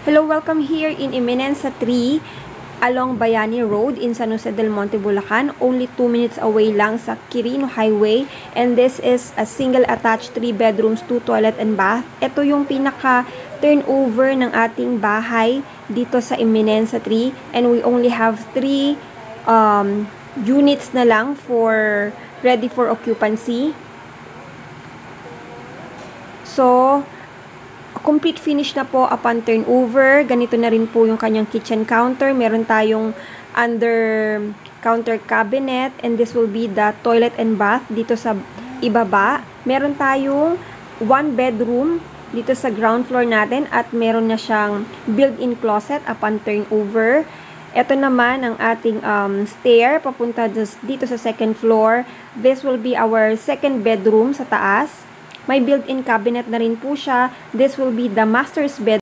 Hello, welcome here in Eminenza 3 along Bayani Road in San Jose del Monte, Bulacan. Only 2 minutes away lang sa Quirino Highway. And this is a single attached 3 bedrooms, 2 toilet and bath. Ito yung pinaka turnover ng ating bahay dito sa Eminenza 3. And we only have 3 units na lang ready for occupancy. So, complete finish na po upon turnover. Ganito na rin po yung kanyang kitchen counter. Meron tayong under counter cabinet, and this will be the toilet and bath dito sa ibaba. Meron tayong 1 bedroom dito sa ground floor natin at meron na siyang built-in closet upon turnover. Ito naman ang ating stair papunta dito sa second floor. This will be our second bedroom sa taas. May built-in cabinet na rin po siya. This will be the master's bed.